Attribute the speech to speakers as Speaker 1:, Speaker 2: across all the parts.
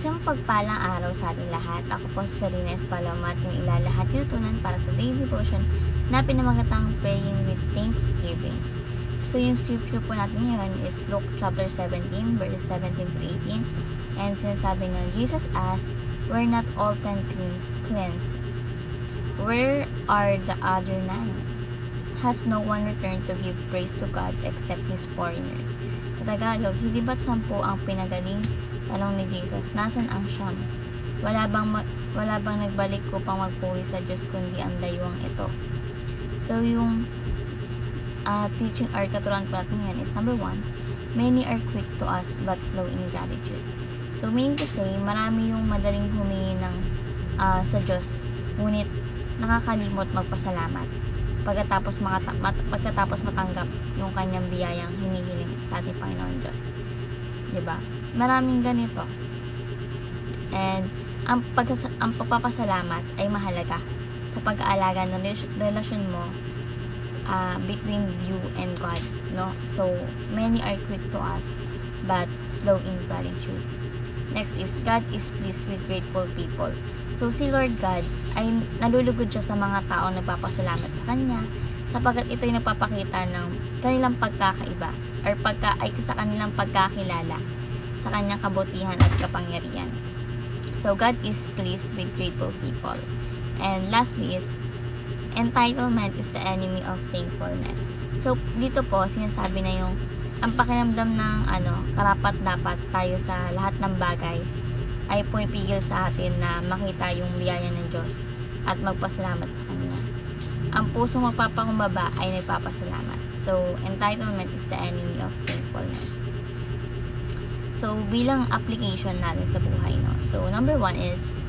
Speaker 1: Isang pagpalang araw sa ating lahat. Ako po si Sarina Espalamat, yung ilalahat yung tunan para sa daily devotion na pinamagatang Praying with Thanksgiving. So yung scripture po natin ngayon is Luke chapter 17 verses 17 to 18. And sinasabi nga, Jesus asked, "Were not all 10 cleanses? Where are the other 9? Has no one returned to give praise to God except this foreigner?" Sa Tagalog, hindi ba't 10 ang pinagaling? Tanong ni Jesus, nasan ang siyam? Wala bang nagbalik upang magpuri sa Diyos kundi ang dayuhang ito? So yung teaching or katuruan po natin yan is number 1, many are quick to ask but slow in gratitude. So meaning to say, marami yung madaling humingi ng sa Diyos, ngunit nakakalimot magpasalamat pagkatapos matanggap yung kanyang biyayang hinihiling sa ating Panginoon Diyos. Diba? Maraming ganito. And ang pagpapasalamat ay mahalaga sa pag-aalaga ng relasyon mo between you and God, no? So many are quick to ask but slow in gratitude. Next is, God is pleased with grateful people. So si Lord God ay nalulugod siya sa mga taong nagpapasalamat sa Kanya, sapagkat ito ay nagpapakita ng kanilang pagkakaiba or sa kanilang pagkakilala sa Kanyang kabutihan at kapangyarihan. So God is pleased with grateful people. And lastly is, entitlement is the enemy of thankfulness. So dito po sinasabi na yung ang pakiramdam ng karapat-dapat tayo sa lahat ng bagay ay pumipigil sa atin na makita yung biyaya ng Diyos at magpasalamat sa Kanya. Ang pusong magpapakumbaba ay nagpapasalamat. So entitlement is the enemy of thankfulness. So bilang application natin sa buhay, no? So number 1 is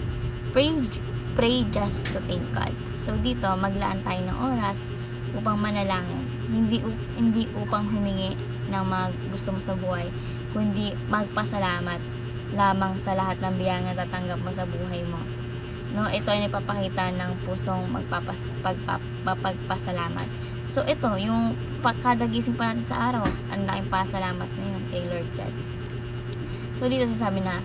Speaker 1: pray just to thank God. So dito maglaan tayo ng oras upang manalangin, hindi upang humingi ng mga gusto mo sa buhay, kundi magpasalamat lamang sa lahat ng biyayang natatanggap mo sa buhay mo. No, ito ay nagpapakita ng pusong magpapasalamat. So ito, yung kada gising pa natin sa araw, ang laking pasalamat na yun kay Lord God. So dito sasabi na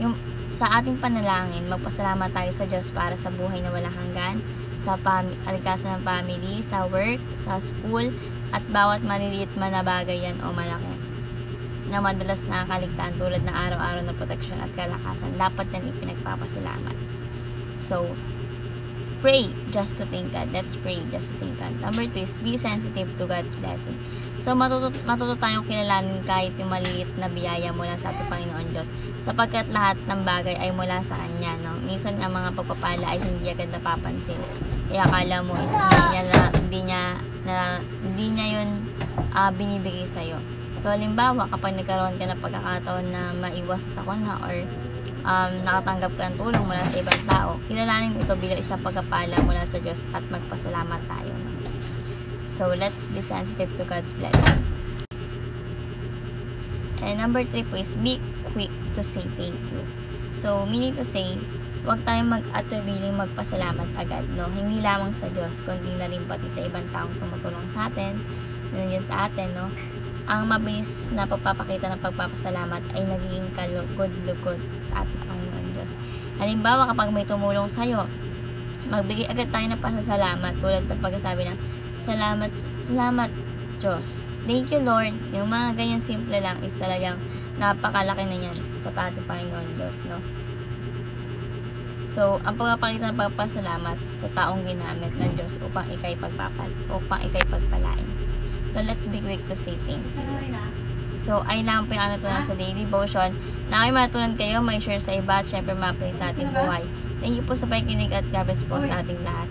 Speaker 1: yung sa ating panalangin, magpasalamat tayo sa Diyos para sa buhay na walang hanggan, sa kalikasan ng family, sa work, sa school, at bawat maliliit man na bagay yan o malaki na madalas nakakaligtaan tulad ng araw-araw na proteksyon at kalakasan, dapat yan ipinagpapasalamat. So pray just to thank God. Let's pray just to thank God. Number 2 is be sensitive to God's blessing. So matuto tayong kilalanin kahit yung maliit na biyaya mula sa ating Panginoon Diyos, sapagkat lahat ng bagay ay mula sa Kanya, no? Minsan ang mga pagpapala ay hindi agad napapansin. Kaya akala mo is hindi niya yun binibigay sa'yo. So halimbawa, kapag nagkaroon ka ng pagkakataon na maiwas sa sakuna or nakatanggap ka ng tulong mula sa ibang tao, kilalanin ito bilang isang pagpapala mula sa Diyos at magpasalamat tayo. So let's be sensitive to God's blessing. And number 3 po is be quick to say thank you. So meaning to say, huwag tayong mag-atubiling magpasalamat agad, no? Hindi lamang sa Diyos, kundi na rin pati sa ibang taong tumutulong sa atin, nandiyan sa atin, no? Ang mabilis na pagpapakita ng pagpapasalamat ay nagiging kalugod-lugod sa ating Panginoon Diyos. Halimbawa, kapag may tumulong sa'yo, magbigay agad tayo ng pasasalamat, tulad ng pagkasabi ng salamat Diyos, thank you Lord. Yung mga ganyan simple lang is talagang napakalaki na yan sa ating Panginoon Diyos, no? So, ang pagpapakita ng pagpapasalamat sa taong ginamit ng Diyos upang ikay pagpalain. So, let's be quick to say thank you. So, ay lang po yung natutunan sa daily devotion. Na kayo matutunan kayo, may share sa iba at syempre ma-apply sa ating buhay. Thank you po sa pakikinig at God bless po sa ating lahat.